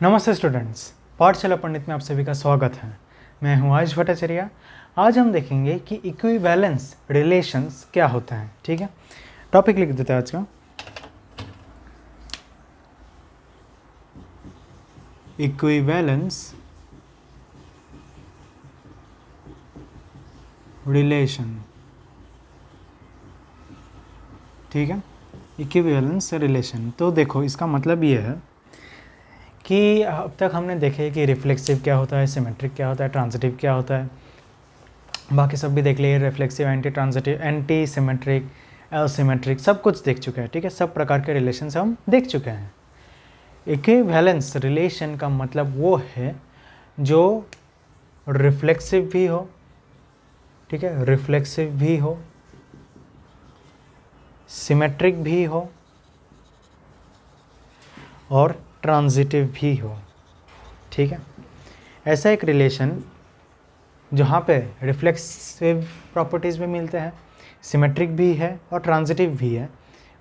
नमस्ते स्टूडेंट्स, पाठशाला पंडित में आप सभी का स्वागत है। मैं हूं आयुष भट्टाचार्य। आज हम देखेंगे कि इक्विवेलेंस रिलेशंस क्या होता है। ठीक है, टॉपिक लिख देते हैं आज का। Equivalence relation. ठीक है, इक्विवेलेंस रिलेशन। तो देखो, इसका मतलब ये है कि अब तक हमने देखे कि रिफ्लेक्सिव क्या होता है, सिमेट्रिक क्या होता है, ट्रांजिटिव क्या होता है, बाकी सब भी देख लिए। Reflexive, anti transitive, anti symmetric, asymmetric, सब कुछ देख चुके हैं। ठीक है, सब प्रकार के रिलेशन हम देख चुके हैं। इक्विवेलेंस रिलेशन का मतलब वो है जो रिफ्लेक्सिव भी हो, ठीक है, रिफ्लेक्सिव भी हो, सिमेट्रिक भी हो और ट्रांजिटिव भी हो। ठीक है, ऐसा एक रिलेशन जहाँ पे रिफ्लेक्सिव प्रॉपर्टीज़ भी मिलते हैं, सिमेट्रिक भी है और ट्रांजिटिव भी है,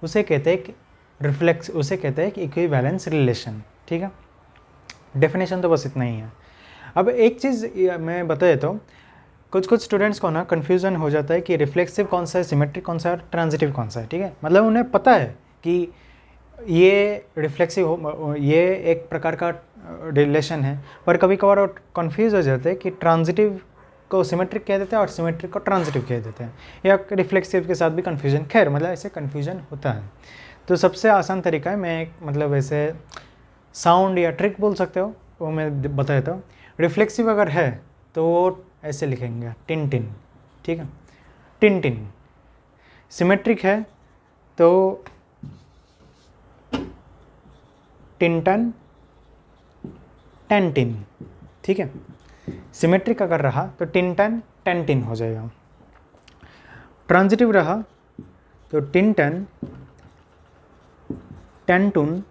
उसे कहते हैं उसे कहते हैं कि इक्विवेलेंस रिलेशन। ठीक है, डेफिनेशन तो बस इतना ही है। अब एक चीज़ मैं बता देता हूँ, कुछ स्टूडेंट्स को ना कन्फ्यूज़न हो जाता है कि रिफ्लेक्सिव कौन सा है, सिमेट्रिक कौन सा है और ट्रांजिटिव कौन सा है। ठीक है, मतलब उन्हें पता है कि ये रिफ्लेक्सिव हो, ये एक प्रकार का रिलेशन है, पर कभी कभार वो कन्फ्यूज़ हो जाते हैं कि ट्रांजिटिव को सिमेट्रिक कह देते हैं और सिमेट्रिक को ट्रांजिटिव कह देते हैं, या रिफ्लेक्सिव के साथ भी कन्फ्यूजन। खैर, मतलब ऐसे कन्फ्यूजन होता है। तो सबसे आसान तरीका है, मैं मतलब ऐसे साउंड या ट्रिक बोल सकते हो, वो मैं बता देता हूँ। रिफ्लेक्सिव अगर है तो वो ऐसे लिखेंगे, टिन टिन। ठीक है, टिन टिन। सिमेट्रिक है तो टिनटन, टेंटिन। ठीक है, सिमेट्रिक अगर रहा तो टिनटन, टेंटिन हो जाएगा। ट्रांजिटिव रहा तो टिनटन, टेंटुन,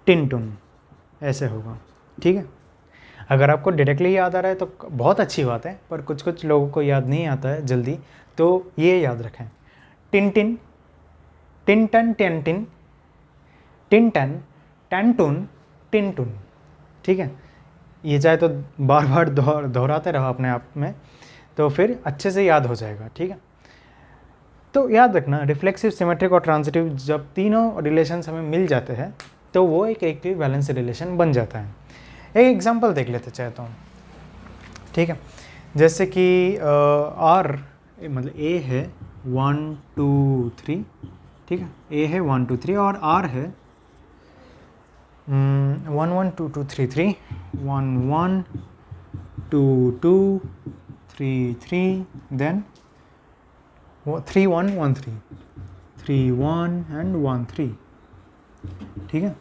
टिनटुन, ऐसे होगा। ठीक है, अगर आपको डायरेक्टली याद आ रहा है तो बहुत अच्छी बात है, पर कुछ लोगों को याद नहीं आता है जल्दी, तो ये याद रखें, टिनटिन, टिनटन, टेंटिन, टिनटन, टेंटुन, टिनटुन। ठीक है, ये चाहे तो बार बार दोहराते रहो अपने आप में, तो फिर अच्छे से याद हो जाएगा। ठीक है, तो याद रखना, रिफ्लेक्सिव, सिमेट्रिक और ट्रांजिटिव जब तीनों रिलेशंस हमें मिल जाते हैं तो वो एक इक्विवेलेंस रिलेशन बन जाता है। एक एग्जांपल देख लेते चाहता हूँ। ठीक है, जैसे कि आर मतलब ए है 1 2 3। ठीक है, ए है 1 2 3 और आर है 1 1 2 2 3 3, 1 1 2 2 3 3, देन 3 1 1 3, 3 1 एंड 1 3। ठीक है,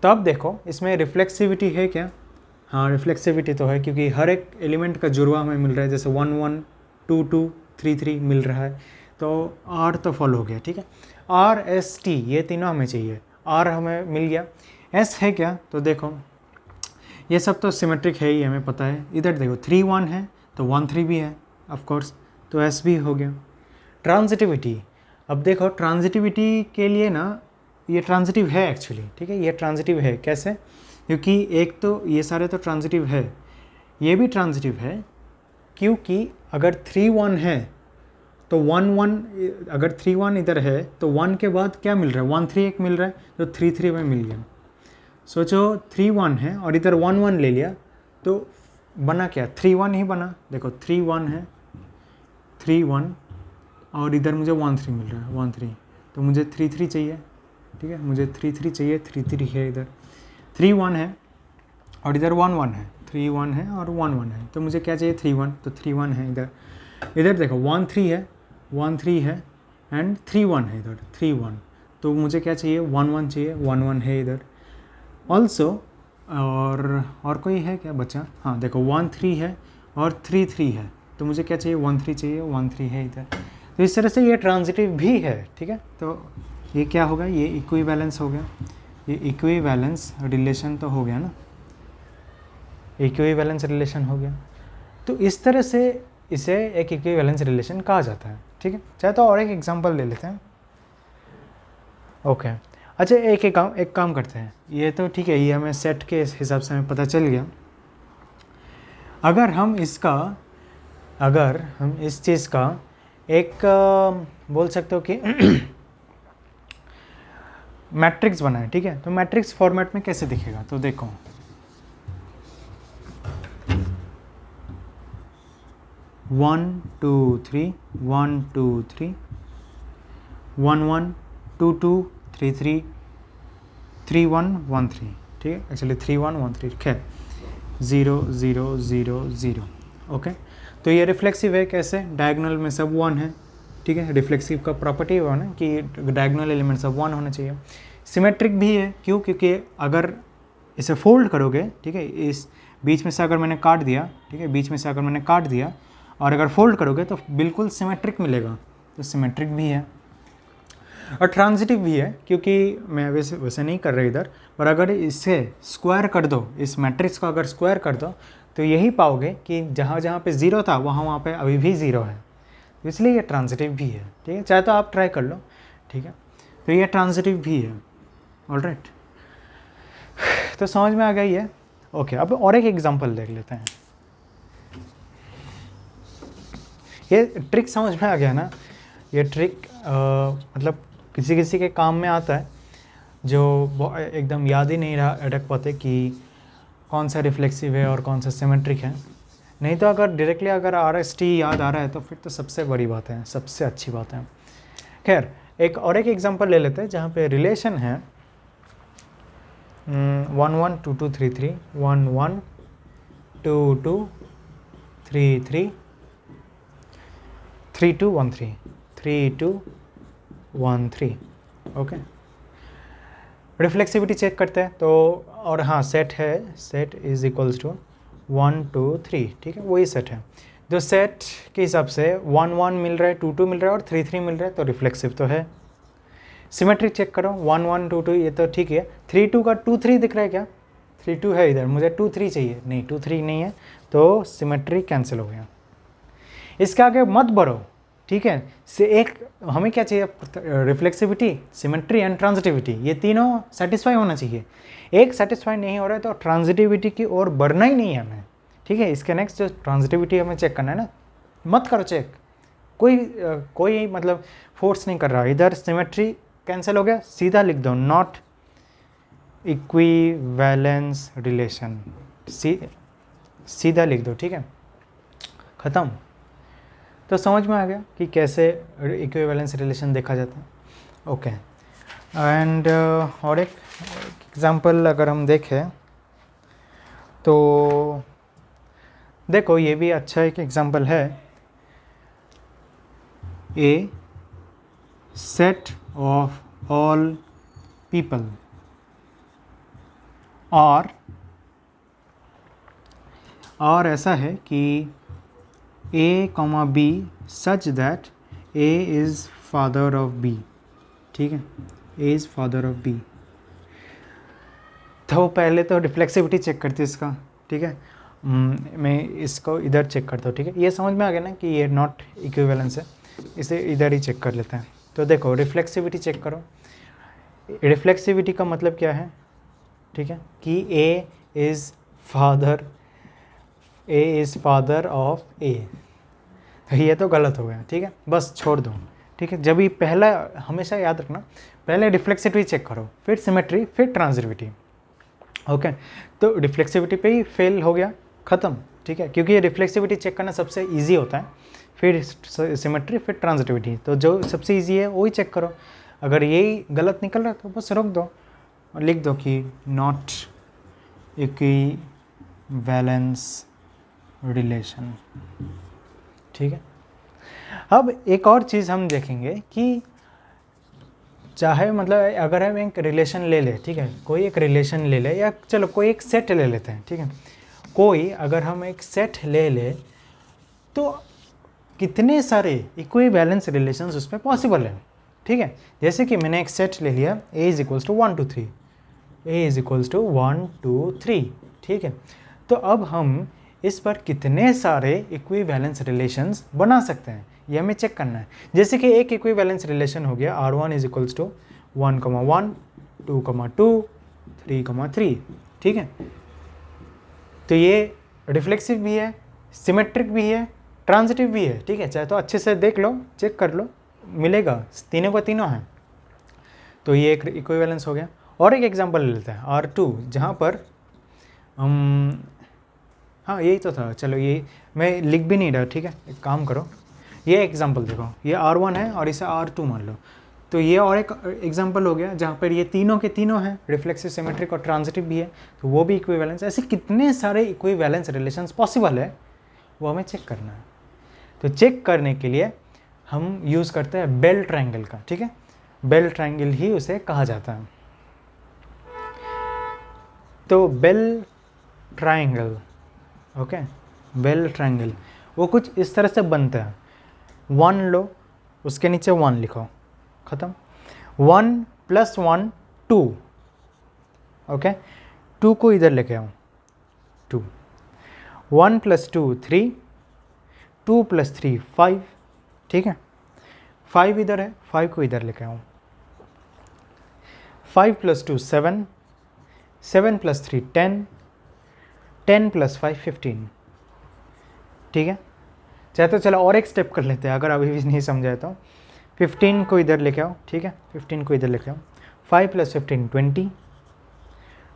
तो अब देखो, इसमें रिफ्लेक्सिविटी है क्या? हाँ, रिफ्लेक्सिविटी तो है, क्योंकि हर एक एलिमेंट का जुड़वा हमें मिल रहा है। जैसे 1 1 2 2 3 3 मिल रहा है, तो आर तो फॉलो हो गया। ठीक है, आर एस टी ये तीनों हमें चाहिए। आर हमें मिल गया, एस है क्या? तो देखो, ये सब तो सिमेट्रिक है ही, हमें पता है। इधर देखो 3 1 है तो 1 3 भी है ऑफकोर्स, तो एस भी हो गया। ट्रांजिटिविटी, अब देखो ट्रांजिटिविटी के लिए ना, ये ट्रांजिटिव है एक्चुअली। ठीक है, ये ट्रांजिटिव है। कैसे? क्योंकि एक तो ये सारे तो ट्रांजिटिव है, ये भी ट्रांजिटिव है, क्योंकि अगर 3 1 है तो 1 1, अगर 3 1 इधर है तो 1 के बाद क्या मिल रहा है? 1 3 एक मिल रहा है, तो 3 3 में मिल गया। सोचो 3 1 है और इधर 1 1 ले लिया, तो बना क्या? 3 1 ही बना। देखो 3 1 है, 3 1 और इधर मुझे 1 3 मिल रहा है, 1 3, तो मुझे 3 3 चाहिए। ठीक है, मुझे 3 3 चाहिए, 3 3 है इधर। 3 1 है और इधर 1 1 है, 3 1 है और 1 1 है, तो मुझे क्या चाहिए? 3 1, तो 3 1 है इधर। इधर देखो 1 3 है, 1 3 है एंड 3 1 है इधर, 3 1, तो मुझे क्या चाहिए? 1 1 चाहिए, 1 1 है इधर ऑल्सो। और कोई है क्या बचा? हाँ देखो 1 3 है और 3 3 है, तो मुझे क्या चाहिए? 1 3 चाहिए, 1 3 है इधर। तो इस तरह से ये ट्रांजिटिव भी है। ठीक है, तो ये क्या होगा? ये इक्विवेलेंस हो गया। ये इक्विवेलेंस रिलेशन तो हो गया ना, इक्विवेलेंस रिलेशन हो गया। तो इस तरह से इसे एक इक्विवेलेंस रिलेशन कहा जाता है। ठीक है, चाहे तो और एक एग्जांपल ले लेते हैं। ओके, अच्छा एक काम करते हैं, ये तो ठीक है, ये हमें सेट के हिसाब से हमें पता चल गया। अगर हम इस चीज़ का एक बोल सकते हो कि मैट्रिक्स बनाए, ठीक है, तो मैट्रिक्स फॉर्मेट में कैसे दिखेगा, तो देखो 1 2 3 1 2 3 1 1 2 2 3 3 3 1 1 3, ठीक है, एक्चुअली 3 1 1 3, खैर 0 0 0 0। ओके, तो ये रिफ्लेक्सिव है, कैसे, डायगोनल में सब 1 है, ठीक है, रिफ्लेक्सिव का प्रॉपर्टी हुआ ना कि डायगोनल एलिमेंट सब 1 होना चाहिए। सिमेट्रिक भी है, क्यों, क्योंकि अगर इसे फोल्ड करोगे, ठीक है, इस बीच में से अगर मैंने काट दिया, ठीक है, बीच में से अगर मैंने काट दिया और अगर फोल्ड करोगे तो बिल्कुल सिमेट्रिक मिलेगा, तो सिमेट्रिक भी है। और ट्रांजिटिव भी है, क्योंकि मैं वैसे नहीं कर रहा इधर, पर अगर इसे स्क्वायर कर दो, इस मैट्रिक्स को अगर स्क्वायर कर दो तो यही पाओगे कि जहाँ जहाँ पे 0 था वहाँ पे अभी भी 0 है, तो इसलिए ये ट्रांजिटिव भी है, ठीक है, चाहे तो आप ट्राई कर लो, ठीक है, तो ये ट्रांजिटिव भी है। ऑलराइट, तो समझ में आ गई है। ओके, अब और एक एग्जांपल देख लेते हैं। ये ट्रिक समझ में आ गया ना, ये ट्रिक मतलब किसी किसी के काम में आता है जो एकदम याद ही नहीं रख पाते कि कौन सा रिफ्लेक्सिव है और कौन सा सिमेट्रिक है। नहीं तो अगर डायरेक्टली अगर RST याद आ रहा है तो फिर तो सबसे बड़ी बात है, सबसे अच्छी बात है। खैर, एक एग्जांपल ले लेते हैं जहाँ पे रिलेशन है 1 1 2 2 3 3 1 1 2 2 3 3 3 2 1 3 3 2 1 3। ओके, रिफ्लेक्सिविटी चेक करते हैं तो, और हाँ सेट है, सेट इज इक्वल्स टू 1 2 3, ठीक है, वही सेट है। जो सेट के हिसाब से 1 1 मिल रहा है, 2 2 मिल रहा है और 3 3 मिल रहा है, तो रिफ्लेक्सिव तो है। सिमेट्री चेक करो, 1 1 2 2, ये तो ठीक है। 3 2 का 2 3 दिख रहा है क्या, 3 2 है इधर, मुझे 2 3 चाहिए, नहीं 2 3 नहीं है, तो सिमेट्री कैंसिल हो गया। इसके आगे मत बढ़ो, ठीक है, से एक हमें क्या चाहिए, रिफ्लेक्सिविटी, सिमेट्री एंड ट्रांजिटिविटी, ये तीनों सेटिस्फाई होना चाहिए। एक सेटिस्फाई नहीं हो रहा है तो ट्रांजिटिविटी की ओर बढ़ना ही नहीं है हमें, ठीक है। इसके नेक्स्ट जो ट्रांजिटिविटी हमें चेक करना है ना, मत करो चेक, कोई मतलब फोर्स नहीं कर रहा। इधर सिमेट्री कैंसिल हो गया, सीधा लिख दो नॉट इक्विवेलेंस रिलेशन, सीधा लिख दो, ठीक है, ख़त्म। तो समझ में आ गया कि कैसे इक्विवेलेंस रिलेशन देखा जाता है। ओके, एंड और एक एग्जांपल अगर हम देखें तो देखो, ये भी अच्छा एक एग्जांपल है। ए सेट ऑफ ऑल पीपल और ऐसा है कि A, B such that A is father of B, ठीक है, A is father of B। तो पहले तो रिफ्लेक्सिविटी चेक करते हैं इसका, ठीक है, मैं इसको इधर चेक करता हूँ, ठीक है, ये समझ में आ गया ना कि ये नॉट इक्विवेलेंस है, इसे इधर ही चेक कर लेते हैं। तो देखो रिफ्लेक्सिविटी चेक करो, रिफ्लेक्सिविटी का मतलब क्या है, ठीक है, कि A is father of A, ये तो गलत हो गया, ठीक है, बस छोड़ दो, ठीक है। जब ये पहला, हमेशा याद रखना, पहले रिफ्लेक्सिविटी चेक करो, फिर सिमेट्री, फिर ट्रांजिटिविटी। ओके, तो रिफ्लेक्सिविटी पे ही फेल हो गया, ख़त्म, ठीक है, क्योंकि ये रिफ्लेक्सिविटी चेक करना सबसे इजी होता है, फिर सिमेट्री, फिर ट्रांजिटिविटी, तो जो सबसे इजी है वही चेक करो। अगर यही गलत निकल रहा है तो बस रोक दो और लिख दो कि नॉट इक्विवेलेंस रिलेशन, ठीक है। अब एक और चीज़ हम देखेंगे कि चाहे मतलब अगर हम एक रिलेशन ले ले, ठीक है, कोई एक रिलेशन ले ले, या चलो कोई एक सेट ले लेते हैं, ठीक है, कोई अगर हम एक सेट ले ले तो कितने सारे इक्विवेलेंस रिलेशंस उसमें पॉसिबल है, ठीक है। जैसे कि मैंने एक सेट ले लिया A is equals to 1 2 3, A is equals to 1 2 3, ठीक है। तो अब हम इस पर कितने सारे इक्विवेलेंस रिलेशंस बना सकते हैं, ये हमें चेक करना है। जैसे कि एक इक्विवेलेंस रिलेशन हो गया R1 इज इक्वल्स टू 1 1, 2,2, 3,3, ठीक है। तो ये रिफ्लेक्सिव भी है, सिमेट्रिक भी है, ट्रांजिटिव भी है, ठीक है। चाहे तो अच्छे से देख लो, चेक कर लो, मिलेगा, तीनों का तीनों है। तो ये एक इक्विवेलेंस हो गया। और एक एग्जांपल ले लेते हैं R2, जहाँ पर हम हाँ यही तो था, चलो ये मैं लिख भी नहीं रहा, ठीक है। एक काम करो, ये एग्जांपल देखो, ये R1 है और इसे R2 मान लो। तो ये और एक एग्जांपल हो गया जहाँ पर ये तीनों के तीनों हैं, रिफ्लेक्सिव, सिमेट्रिक और ट्रांजिटिव भी है, तो वो भी इक्विवेलेंस। ऐसे कितने सारे इक्विवेलेंस रिलेशंस पॉसिबल है, वो हमें चेक करना है। तो चेक करने के लिए हम यूज़ करते हैं बेल ट्रायंगल का, ठीक है। बेल ट्रायंगल ही उसे कहा जाता है। तो bell triangle, okay, bell triangle वो कुछ इस तरह से बनता है। 1 लो, उसके नीचे 1 लिखो, ख़त्म। 1 + 1 2, ओके, 2 को इधर लेके आओ, 2, 1 + 2 3, 2 + 3 5, ठीक है। 5 इधर है, 5 को इधर लेके आओ, 5 + 2 7, 7 + 3 10, 10 + 5 15, ठीक है। चाहे तो चलो और एक स्टेप कर लेते हैं, अगर अभी भी नहीं समझाया तो 15 को इधर लेके आओ, ठीक है। 15 को इधर लेके आओ, 5 + 15 20,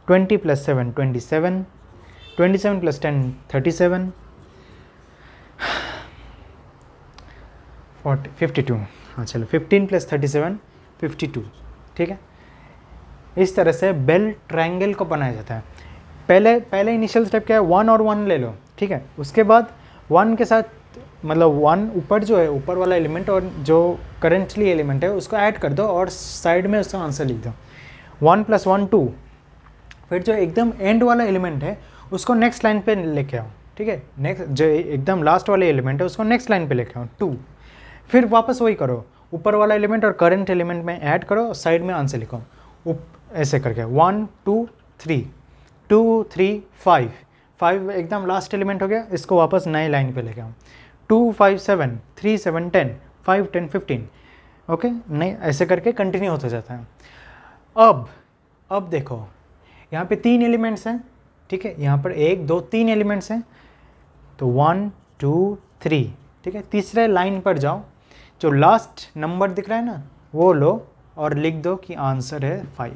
20 + 7 27, 27 + 10 37, 40 52, हाँ चलो 15 + 37 52, ठीक है। इस तरह से बेल ट्रायंगल को बनाया जाता है। पहले इनिशियल स्टेप क्या है, 1 और 1 ले लो, ठीक है। उसके बाद 1 के साथ मतलब 1 ऊपर जो है, ऊपर वाला एलिमेंट और जो करेंटली एलिमेंट है उसको ऐड कर दो और साइड में उसका आंसर लिख दो। 1 + 1 2, फिर जो एकदम एंड वाला एलिमेंट है उसको नेक्स्ट लाइन पे लेके आओ, ठीक है। नेक्स्ट जो एकदम लास्ट वाले एलिमेंट है उसको नेक्स्ट लाइन पे लेके आओ 2, फिर वापस वही करो, ऊपर वाला एलिमेंट और करंट एलिमेंट में ऐड करो और साइड में आंसर लिखो, ऐसे करके 1 2 3 2 3 5, 5 एकदम लास्ट एलिमेंट हो गया, इसको वापस नए लाइन पे लेके आओ, 2 5 7 3 7 10 5 10 15, ओके। नहीं ऐसे करके कंटिन्यू होता जाता है। अब देखो यहाँ पे 3 एलिमेंट्स हैं, ठीक है। यहाँ पर 1 2 3 एलिमेंट्स हैं, तो 1 2 3, ठीक है। तीसरे लाइन पर जाओ, जो लास्ट नंबर दिख रहा है ना वो लो और लिख दो कि आंसर है 5।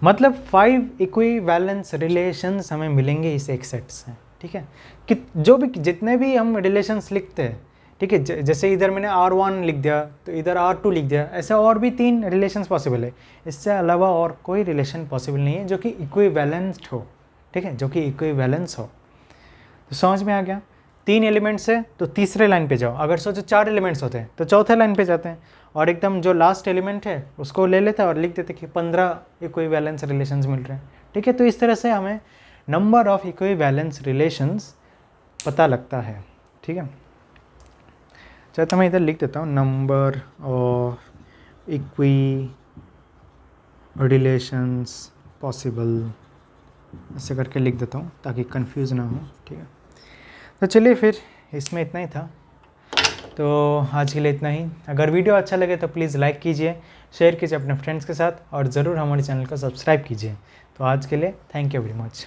मतलब 5 इक्विवेलेंस रिलेशंस हमें मिलेंगे इस एक सेट से, ठीक है। कि जो भी जितने भी हम रिलेशंस लिखते हैं, ठीक है, जैसे इधर मैंने R1 लिख दिया तो इधर R2 लिख दिया, ऐसे और भी 3 रिलेशंस पॉसिबल है। इससे अलावा और कोई रिलेशन पॉसिबल नहीं है जो कि इक्विवेलेंस्ड हो, ठीक है, जो कि इक्विवेलेंस हो। तो समझ में आ गया। 3 एलिमेंट्स है तो तीसरे लाइन पे जाओ, अगर सोचो 4 एलिमेंट्स होते हैं तो चौथे लाइन पे जाते हैं, और एकदम जो लास्ट एलिमेंट है उसको ले लेते हैं और लिख देते कि 15 इक्विवेलेंस रिलेशंस मिल रहे हैं, ठीक है। तो इस तरह से हमें नंबर ऑफ इक्विवेलेंस रिलेशंस पता लगता है, ठीक है। चाहे तो मैं इधर लिख देता हूँ number of equi relations possible, ऐसे करके लिख देता हूँ ताकि कंफ्यूज ना हो, ठीक है। तो चलिए फिर इसमें इतना ही था, तो आज के लिए इतना ही। अगर वीडियो अच्छा लगे तो प्लीज़ लाइक कीजिए, शेयर कीजिए अपने फ्रेंड्स के साथ और ज़रूर हमारे चैनल को सब्सक्राइब कीजिए। तो आज के लिए थैंक यू वेरी मच।